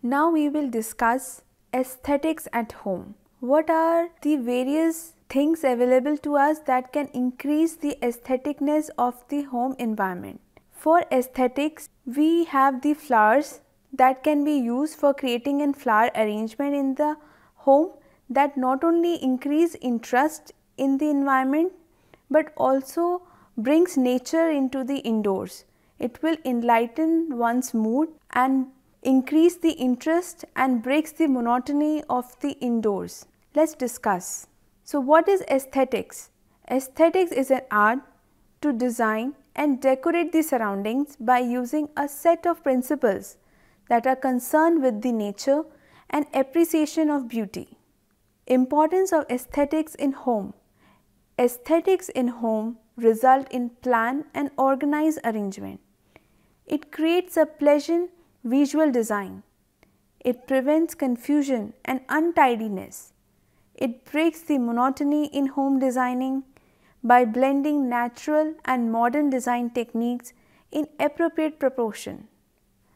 Now we will discuss aesthetics at home. What are the various things available to us that can increase the aestheticness of the home environment? For aesthetics, we have the flowers that can be used for creating a flower arrangement in the home that not only increase interest in the environment but also brings nature into the indoors. It will enlighten one's mood and increase the interest and breaks the monotony of the indoors. Let's discuss. So what is aesthetics? Aesthetics is an art to design and decorate the surroundings by using a set of principles that are concerned with the nature and appreciation of beauty. Importance of aesthetics in home. Aesthetics in home result in planned and organized arrangement. It creates a pleasant visual design. It prevents confusion and untidiness. It breaks the monotony in home designing by blending natural and modern design techniques in appropriate proportion.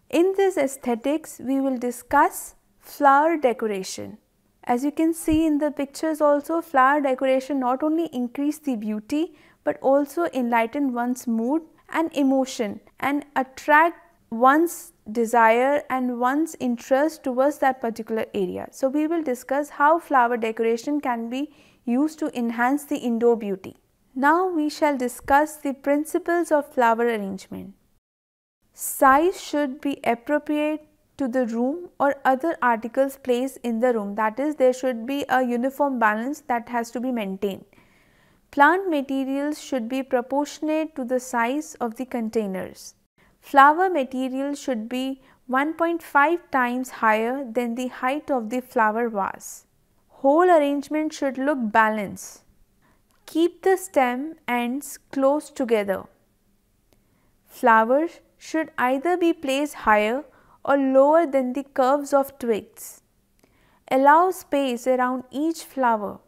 In this aesthetics, we will discuss flower decoration. As you can see in the pictures also, flower decoration not only increase the beauty but also enlighten one's mood and emotion and attract one's desire and one's interest towards that particular area. So we will discuss how flower decoration can be used to enhance the indoor beauty. Now we shall discuss the principles of flower arrangement. Size should be appropriate to the room or other articles placed in the room, that is, there should be a uniform balance that has to be maintained. Plant materials should be proportionate to the size of the containers. Flower material should be 1.5 times higher than the height of the flower vase. Whole arrangement should look balanced. Keep the stem ends close together. Flowers should either be placed higher or lower than the curves of twigs. Allow space around each flower.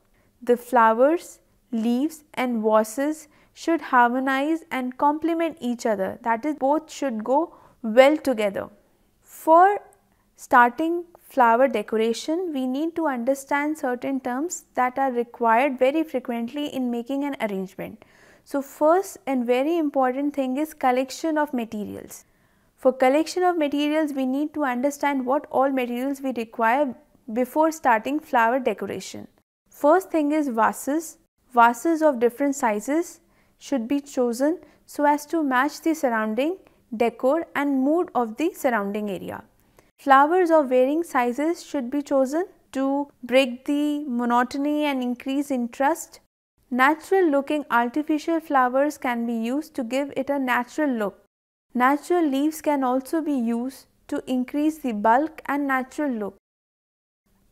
The flowers, leaves and vases should harmonize and complement each other, that is, both should go well together. For starting flower decoration, we need to understand certain terms that are required very frequently in making an arrangement. So first and very important thing is collection of materials. For collection of materials, we need to understand what all materials we require before starting flower decoration. First thing is vases. Vases of different sizes should be chosen so as to match the surrounding decor and mood of the surrounding area. Flowers of varying sizes should be chosen to break the monotony and increase interest. Natural looking artificial flowers can be used to give it a natural look. Natural leaves can also be used to increase the bulk and natural look.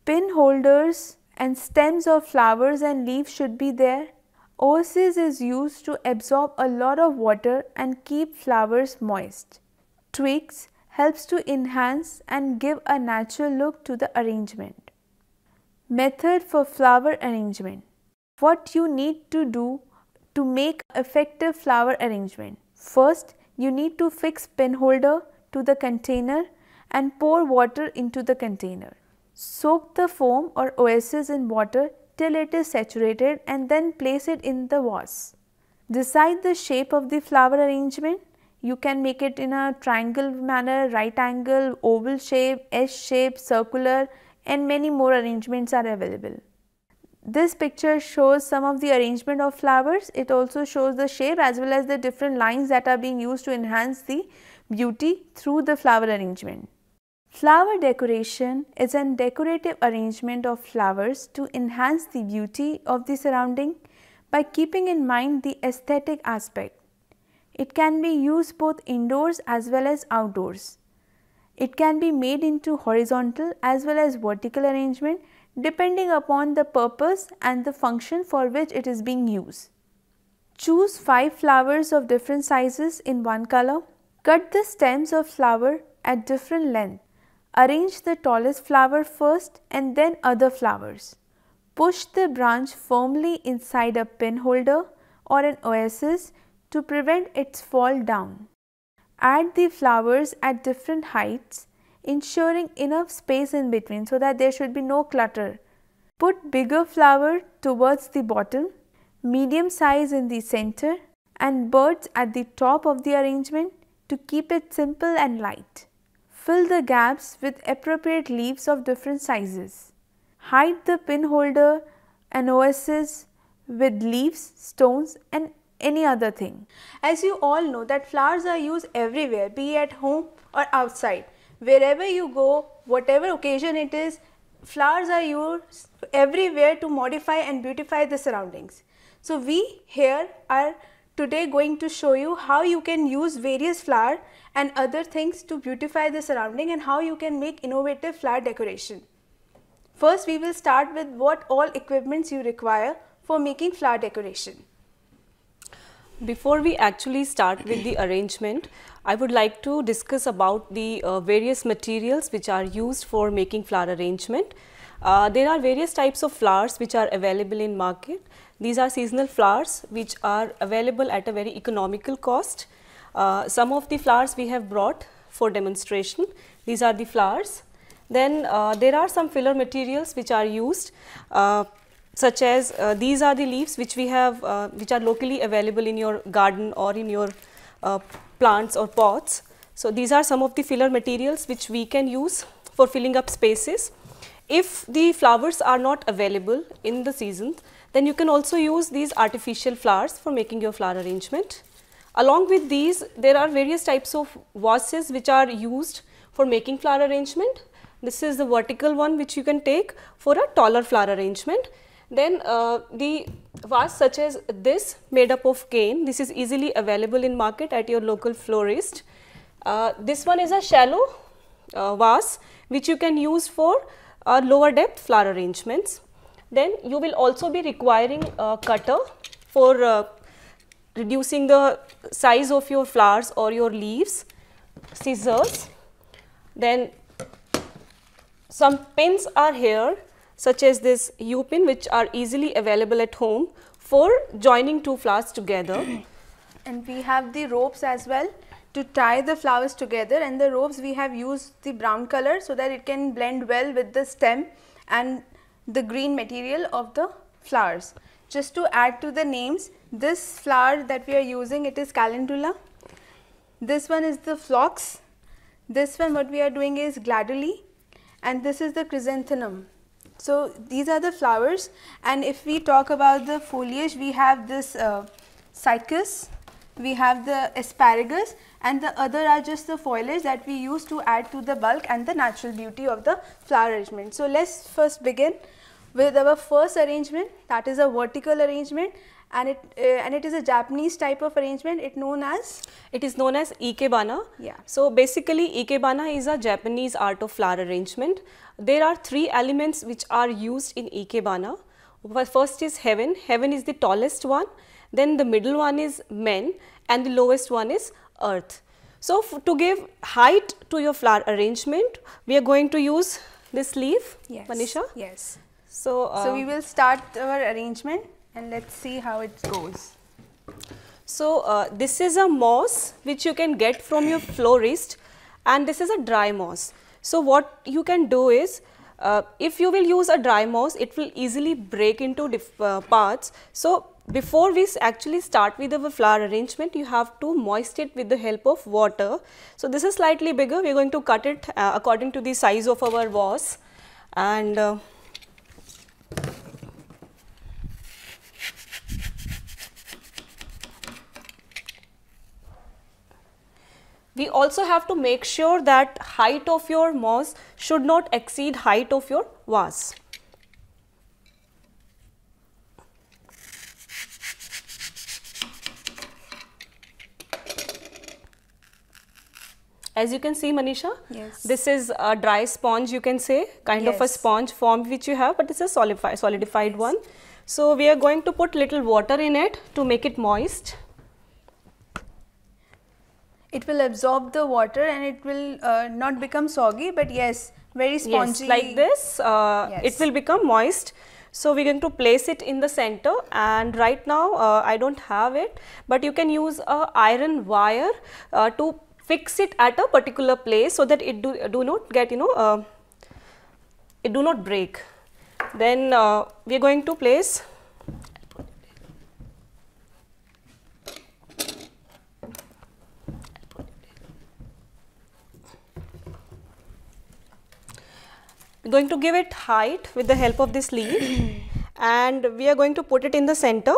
Pin holders and stems of flowers and leaves should be there. Oasis is used to absorb a lot of water and keep flowers moist. Twigs helps to enhance and give a natural look to the arrangement. Method for flower arrangement. What you need to do to make effective flower arrangement. First, you need to fix pin holder to the container and pour water into the container. Soak the foam or oasis in water till it is saturated and then place it in the vase. Decide the shape of the flower arrangement. You can make it in a triangle manner, right angle, oval shape, S shape, circular, and many more arrangements are available. This picture shows some of the arrangement of flowers. It also shows the shape as well as the different lines that are being used to enhance the beauty through the flower arrangement. Flower decoration is a decorative arrangement of flowers to enhance the beauty of the surrounding by keeping in mind the aesthetic aspect. It can be used both indoors as well as outdoors. It can be made into horizontal as well as vertical arrangement depending upon the purpose and the function for which it is being used. Choose 5 flowers of different sizes in one color. Cut the stems of flower at different length. Arrange the tallest flower first and then other flowers. Push the branch firmly inside a pin holder or an oasis to prevent its fall down. Add the flowers at different heights ensuring enough space in between so that there should be no clutter. Put bigger flower towards the bottom, medium size in the center, and birds at the top of the arrangement to keep it simple and light. Fill the gaps with appropriate leaves of different sizes. Hide the pin holder and oasis with leaves, stones and any other thing. As you all know that flowers are used everywhere, be at home or outside. Wherever you go, whatever occasion it is, flowers are used everywhere to modify and beautify the surroundings. So we here are today going to show you how you can use various flower and other things to beautify the surrounding and how you can make innovative flower decoration. First we will start with what all equipments you require for making flower decoration. Before we actually start with the arrangement, I would like to discuss about the various materials which are used for making flower arrangement. There are various types of flowers which are available in market. These are seasonal flowers which are available at a very economical cost. Some of the flowers we have brought for demonstration. These are the flowers. Then there are some filler materials which are used, such as these are the leaves which we have, which are locally available in your garden or in your plants or pots. So these are some of the filler materials which we can use for filling up spaces. If the flowers are not available in the season, then you can also use these artificial flowers for making your flower arrangement. Along with these, there are various types of vases which are used for making flower arrangement. This is the vertical one which you can take for a taller flower arrangement. Then the vase such as this made up of cane, this is easily available in market at your local florist. This one is a shallow vase which you can use for lower depth flower arrangements. Then you will also be requiring a cutter for reducing the size of your flowers or your leaves, scissors. Then some pins are here, such as this U pin, which are easily available at home for joining two flowers together. And we have the ropes as well to tie the flowers together, and the ropes we have used the brown color so that it can blend well with the stem and the green material of the flowers. Just to add to the names, this flower that we are using, it is calendula. This one is the phlox. This one what we are doing is gladiola, and this is the chrysanthemum. So these are the flowers, and if we talk about the foliage, we have this cycas, we have the asparagus, and the other are just the foliage that we use to add to the bulk and the natural beauty of the flower arrangement. So let's first begin with our first arrangement, that is a vertical arrangement, and it is a Japanese type of arrangement. It is known as ikebana. Yeah. So basically ikebana is a Japanese art of flower arrangement. There are three elements which are used in ikebana. First is heaven. Heaven is the tallest one. Then the middle one is men, and the lowest one is earth. So to give height to your flower arrangement, we are going to use this leaf. Yes. Manisha? Yes. So we will start our arrangement and let's see how it goes. So this is a moss which you can get from your florist, and this is a dry moss. So what you can do is, if you will use a dry moss, it will easily break into parts. So before we actually start with our flower arrangement, you have to moist it with the help of water. So this is slightly bigger. We are going to cut it according to the size of our vase, and we also have to make sure that height of your moss should not exceed height of your vase. As you can see, Manisha, yes, this is a dry sponge, you can say, kind of a sponge form which you have, but it's a solidified one. So we are going to put little water in it to make it moist. It will absorb the water and it will not become soggy, but yes, very spongy. Yes, like this, it will become moist. So we are going to place it in the center, and right now I don't have it, but you can use a iron wire to fix it at a particular place so that it do not get, it do not break. Then we are going to place going to give it height with the help of this leaf and we are going to put it in the center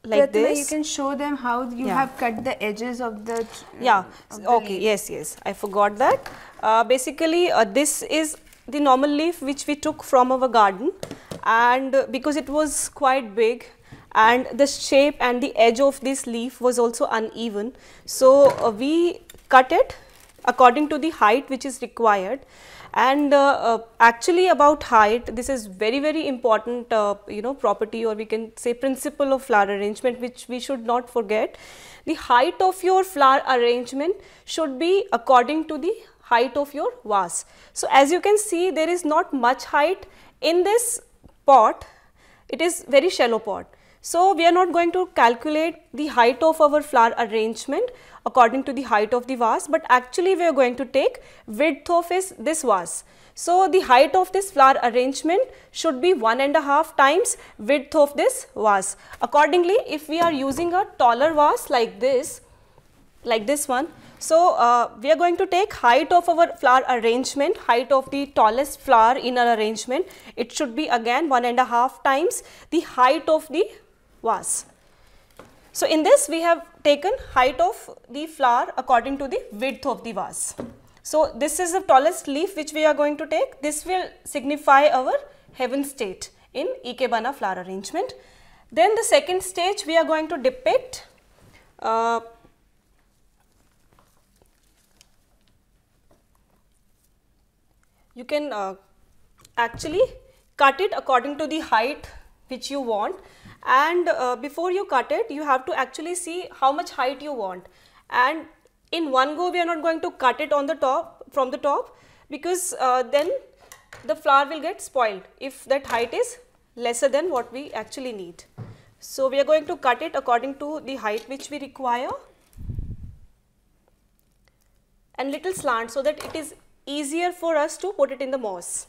like Pratima, this. you can show them how you have cut the edges of the okay, yes, I forgot that. Basically this is the normal leaf which we took from our garden, and because it was quite big and the shape and the edge of this leaf was also uneven, so we cut it according to the height which is required. And actually about height, this is very important property, or we can say principle of flower arrangement, which we should not forget. The height of your flower arrangement should be according to the height of your vase. So as you can see, there is not much height in this pot, it is very shallow pot. So we are not going to calculate the height of our flower arrangement according to the height of the vase, but actually we are going to take width of this vase. So the height of this flower arrangement should be 1.5 times width of this vase. Accordingly, if we are using a taller vase like this one, so we are going to take height of our flower arrangement, height of the tallest flower in our arrangement, it should be again 1.5 times the height of the vase. So in this we have taken height of the flower according to the width of the vase. So this is the tallest leaf which we are going to take. This will signify our heaven state in Ikebana flower arrangement. Then the second stage we are going to depict you can actually cut it according to the height which you want, and before you cut it you have to actually see how much height you want, and in one go we are not going to cut it on the top, from the top, because then the flower will get spoiled if that height is lesser than what we actually need. So we are going to cut it according to the height which we require and little slant so that it is easier for us to put it in the moss.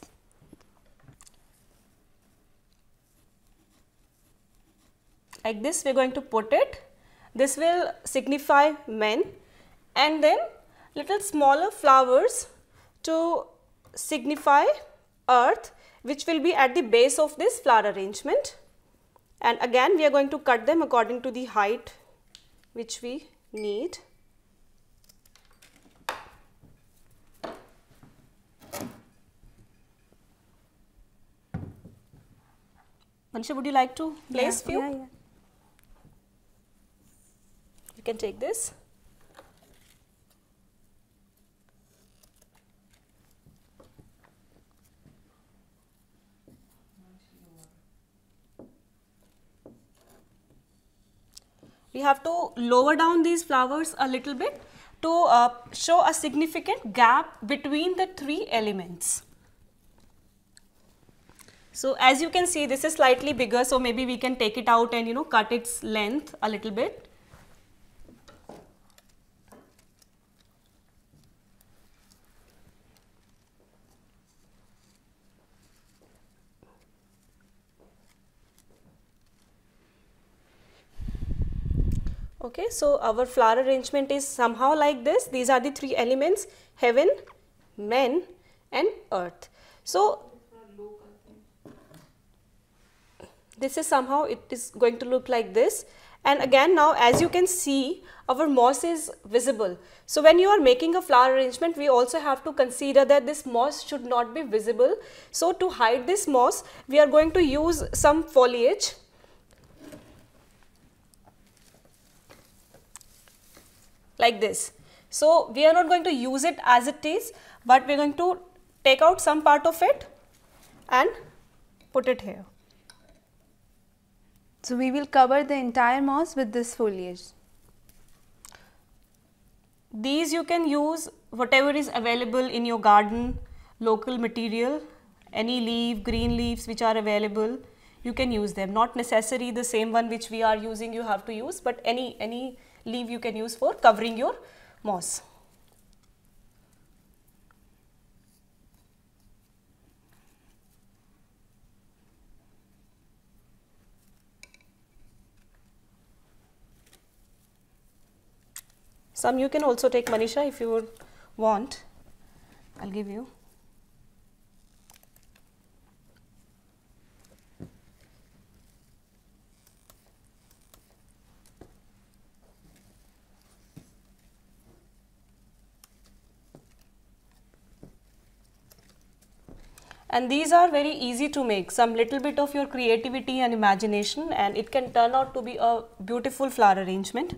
Like this we are going to put it. This will signify men, and then little smaller flowers to signify earth, which will be at the base of this flower arrangement, and again we are going to cut them according to the height which we need. Manisha, would you like to place few? Yeah. You can take this. We have to lower down these flowers a little bit to show a significant gap between the three elements. So as you can see, this is slightly bigger, so maybe we can take it out and cut its length a little bit. Okay, so our flower arrangement is somehow like this. These are the three elements: heaven, men and earth. So this is somehow, it is going to look like this. And again, now as you can see, our moss is visible. So when you are making a flower arrangement, we also have to consider that this moss should not be visible. So to hide this moss, we are going to use some foliage. Like this. So we are not going to use it as it is, but we are going to take out some part of it and put it here. So we will cover the entire moss with this foliage. These you can use whatever is available in your garden, local material, any leaf, green leaves which are available. you can use them. Not necessary the same one which we are using you have to use, but any leaf you can use for covering your moss. Some you can also take, Manisha, if you would want. I'll give you. And these are very easy to make. Some little bit of your creativity and imagination, and it can turn out to be a beautiful flower arrangement.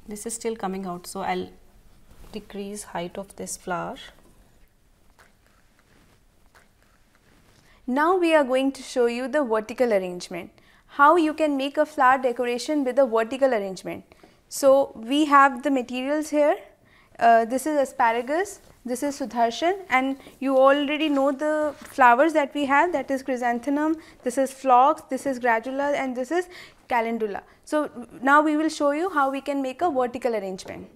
This is still coming out, so I'll decrease height of this flower. Now we are going to show you the vertical arrangement, how you can make a flower decoration with a vertical arrangement. So we have the materials here. This is asparagus, this is Sudarshan, and you already know the flowers that we have, that is chrysanthemum, this is phlox, this is gradula, and this is calendula. So now we will show you how we can make a vertical arrangement.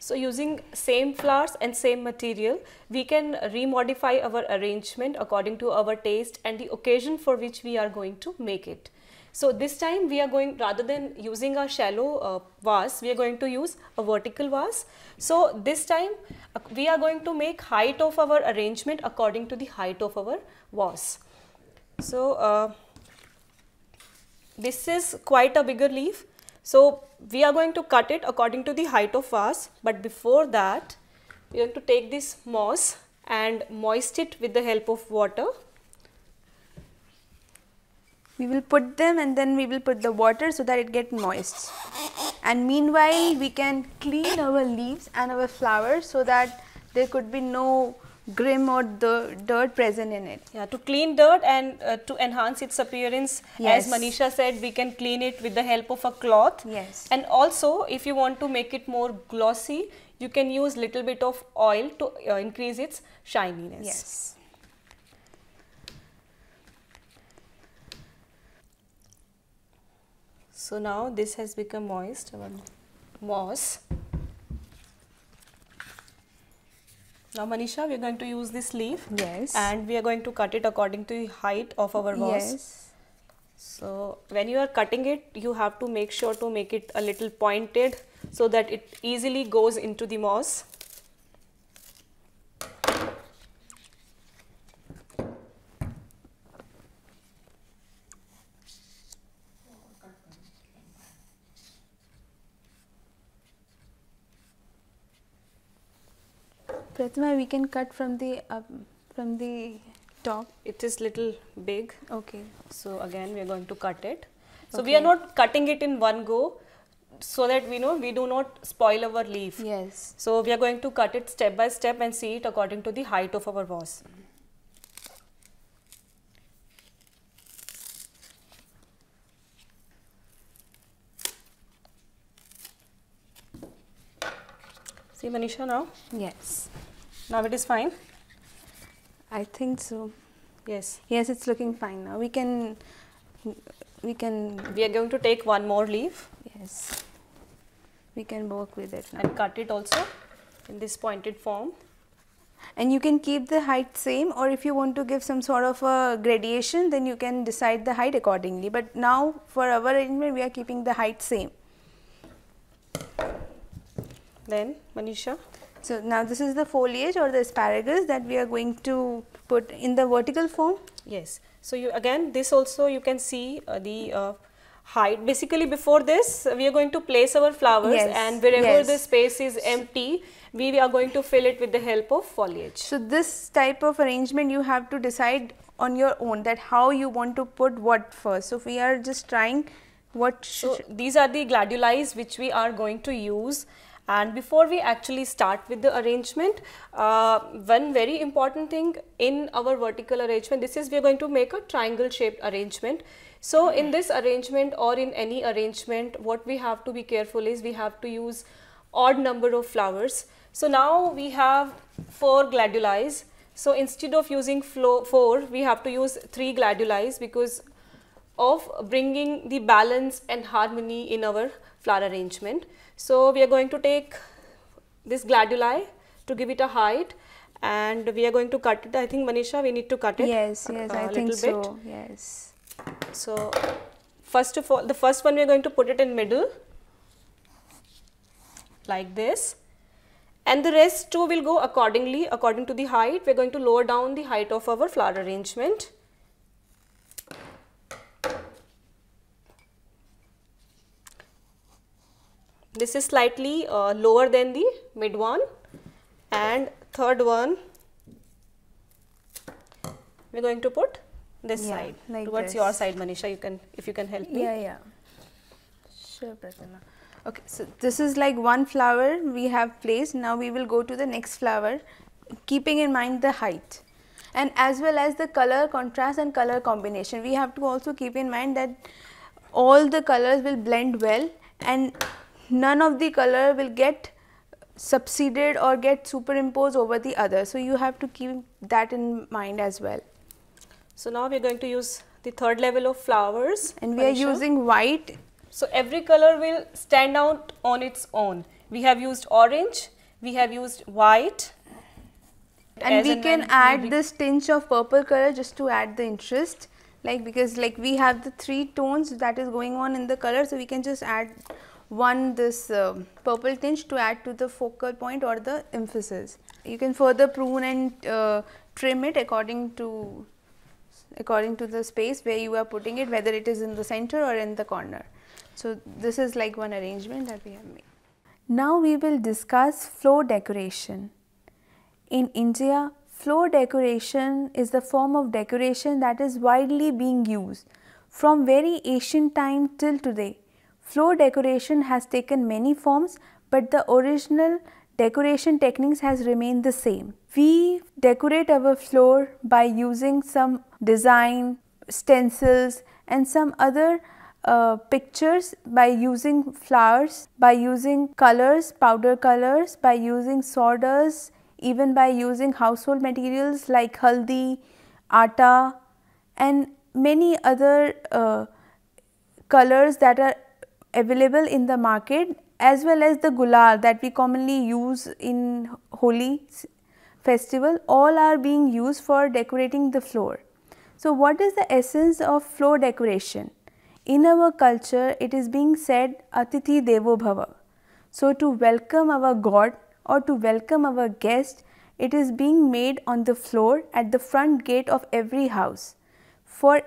So using same flowers and same material, we can remodify our arrangement according to our taste and the occasion for which we are going to make it. So this time we are going, rather than using a shallow vase, we are going to use a vertical vase. So this time we are going to make height of our arrangement according to the height of our vase. So this is quite a bigger leaf. So we are going to cut it according to the height of vase, but before that we are going to take this moss and moist it with the help of water. We will put them and then we will put the water so that it gets moist. And meanwhile we can clean our leaves and our flowers so that there could be no grim or dirt present in it. Yeah, to clean dirt and to enhance its appearance, yes. As Manisha said, we can clean it with the help of a cloth. Yes. And also, if you want to make it more glossy, you can use little bit of oil to increase its shininess. Yes. So now this has become moist, our moss. Now Manisha, we are going to use this leaf. Yes. And we are going to cut it according to the height of our vase. Yes. So when you are cutting it, you have to make sure to make it a little pointed so that it easily goes into the moss. Pratima, we can cut from the top. It is little big. Okay. So again we are going to cut it. So Okay. we are not cutting it in one go so that we know we do not spoil our leaf. Yes. So we are going to cut it step by step and see it according to the height of our vase. See Manisha now? Yes. Now it is fine? I think so. Yes. Yes, it's looking fine now. We can. We are going to take one more leaf. Yes. We can work with it now. And cut it also in this pointed form. And you can keep the height same, or if you want to give some sort of a gradation, then you can decide the height accordingly. But now for our arrangement, we are keeping the height same. Then Manisha. So now this is the foliage or the asparagus that we are going to put in the vertical form. Yes. So you again this also you can see the height. Basically before this we are going to place our flowers, Yes. and wherever Yes. the space is empty, we are going to fill it with the help of foliage. So this type of arrangement you have to decide on your own, that how you want to put what first. So we are just trying What So should these are the gladuli which we are going to use. And before we actually start with the arrangement, one very important thing in our vertical arrangement, this is we are going to make a triangle shaped arrangement. So in this arrangement or in any arrangement, what we have to be careful is we have to use odd number of flowers. So now we have 4 gladuli. So instead of using 4, we have to use 3 gladuli because of bringing the balance and harmony in our flower arrangement. So we are going to take this gladuli to give it a height, and we are going to cut it. I think Manisha, we need to cut it. Yes, yes, I think little so. Yes. So first of all, the first one we are going to put it in middle like this, and the rest two will go accordingly according to the height. We are going to lower down the height of our flower arrangement. This is slightly lower than the mid one, and third one we are going to put this side, like towards this. your side, Manisha. You can, if you can help me. Yeah. Sure, Pratima. Okay, so this is like one flower we have placed. Now we will go to the next flower, keeping in mind the height and as well as the color contrast and color combination. We have to also keep in mind that all the colors will blend well and none of the color will get succeeded or get superimposed over the other. So you have to keep that in mind as well. So now we are going to use the third level of flowers, and we are using white. So every color will stand out on its own. We have used orange, we have used white, and we can add this tinge of purple color just to add the interest, like because like we have the 3 tones that is going on in the color, so we can just add one this purple tinge to add to the focal point or the emphasis. You can further prune and trim it according to the space where you are putting it, whether it is in the center or in the corner. So this is like one arrangement that we have made. Now we will discuss floor decoration. In India, floor decoration is the form of decoration that is widely being used. From very ancient time till today, floor decoration has taken many forms, but the original decoration techniques has remained the same. We decorate our floor by using some design, stencils and some other pictures, by using flowers, by using colors, powder colors, by using sawdust, even by using household materials like haldi, atta and many other colors that are available in the market, as well as the gulal that we commonly use in Holi festival. All are being used for decorating the floor. So what is the essence of floor decoration? In our culture, it is being said Atithi Devo Bhava. So to welcome our God or to welcome our guest, it is being made on the floor at the front gate of every house. For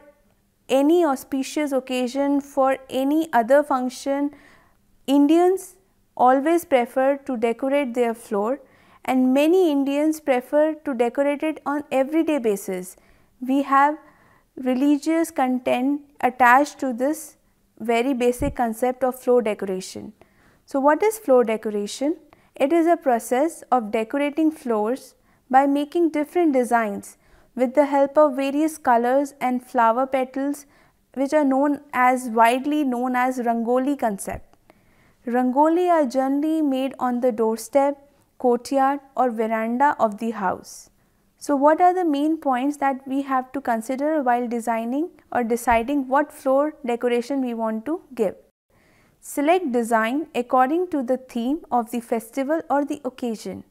any auspicious occasion, for any other function, Indians always prefer to decorate their floor, and many Indians prefer to decorate it on everyday basis. We have religious content attached to this very basic concept of floor decoration. So what is floor decoration? It is a process of decorating floors by making different designs with the help of various colors and flower petals, which are widely known as Rangoli concept. Rangoli are generally made on the doorstep, courtyard or veranda of the house. So what are the main points that we have to consider while designing or deciding what floor decoration we want to give? Select design according to the theme of the festival or the occasion.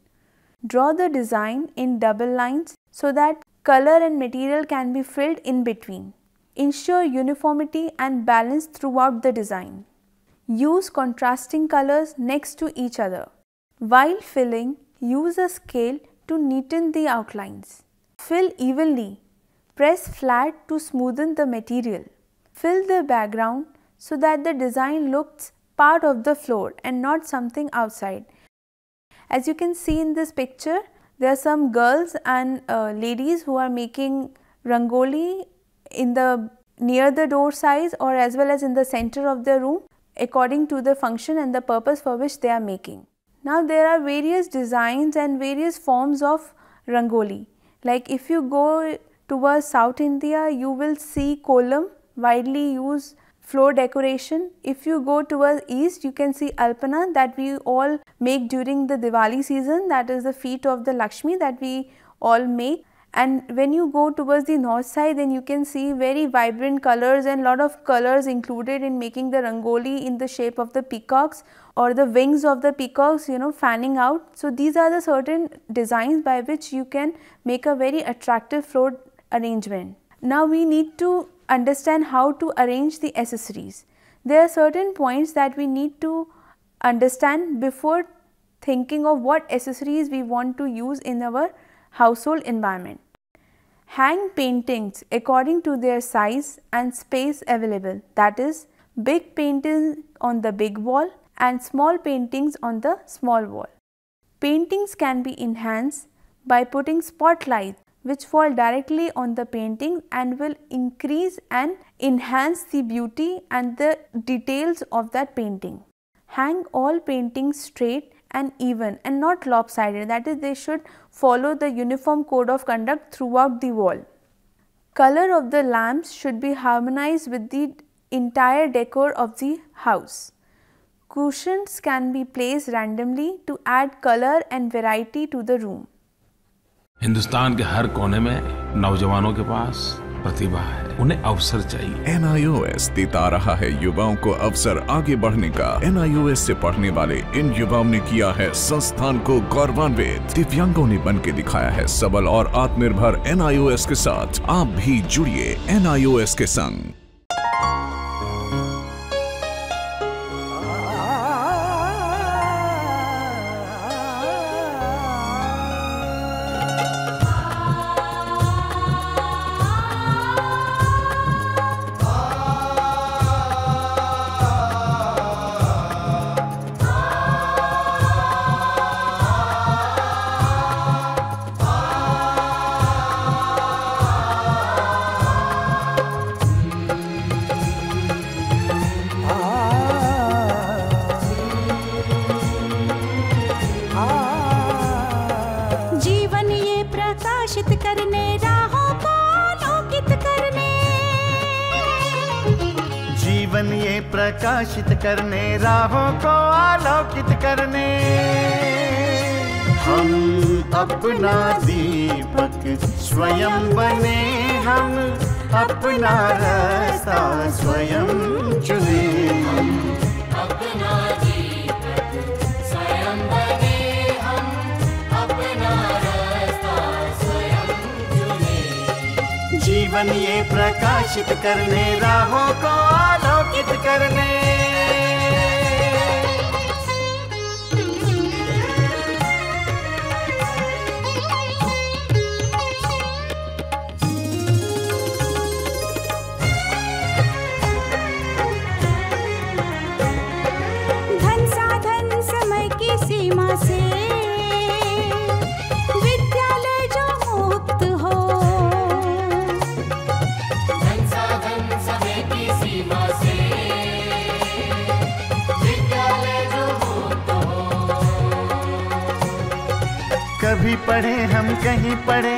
Draw the design in double lines so that color and material can be filled in between. Ensure uniformity and balance throughout the design. Use contrasting colors next to each other. While filling, use a scale to neaten the outlines. Fill evenly. Press flat to smoothen the material. Fill the background so that the design looks part of the floor and not something outside. As you can see in this picture, there are some girls and ladies who are making rangoli in the near the door size or as well as in the center of the room according to the function and the purpose for which they are making. Now there are various designs and various forms of rangoli. Like if you go towards South India, you will see kolam, widely used floor decoration. If you go towards east, you can see alpana that we all make during the Diwali season, that is the feet of the Lakshmi that we all make. And when you go towards the north side, then you can see very vibrant colors and lot of colors included in making the rangoli in the shape of the peacocks or the wings of the peacocks, fanning out. So these are the certain designs by which you can make a very attractive floor arrangement. Now we need to understand how to arrange the accessories. There are certain points that we need to understand before thinking of what accessories we want to use in our household environment. Hang paintings according to their size and space available, that is, big paintings on the big wall and small paintings on the small wall. Paintings can be enhanced by putting spotlights which fall directly on the painting and will increase and enhance the beauty and the details of that painting. Hang all paintings straight and even and not lopsided, that is, they should follow the uniform code of conduct throughout the wall. Color of the lamps should be harmonized with the entire decor of the house. Cushions can be placed randomly to add color and variety to the room. Hindustan के हर कोने में नौजवानों के पास प्रतिभा है, उन्हें अवसर चाहिए। NIOS देता रहा है युवाओं को अवसर आगे बढ़ने का। NIOS से पढ़ने वाले इन युवाओं ने किया है संस्थान को गौरवान्वित। दिव्यांगों ने बन के दिखाया है सबल और आत्मनिर्भर। NIOS के साथ आप भी जुड़िए NIOS के संग। जीवन ये प्रकाशित करने, राहों को आलोकित करने, हम अपना दीपक स्वयं बने, हम अपना रास्ता स्वयं चुने। अपना दीपक स्वयं बने, हम अपना रास्ता स्वयं चुने। जीवन ये प्रकाशित करने, राहों को आलोकित करने। धन साधन समय की सीमा से विद्यालय जो मुक्त हो, धन साधन समय की सीमा से विद्यालय जो मुक्त हो। कभी पढ़े हम कहीं पढ़े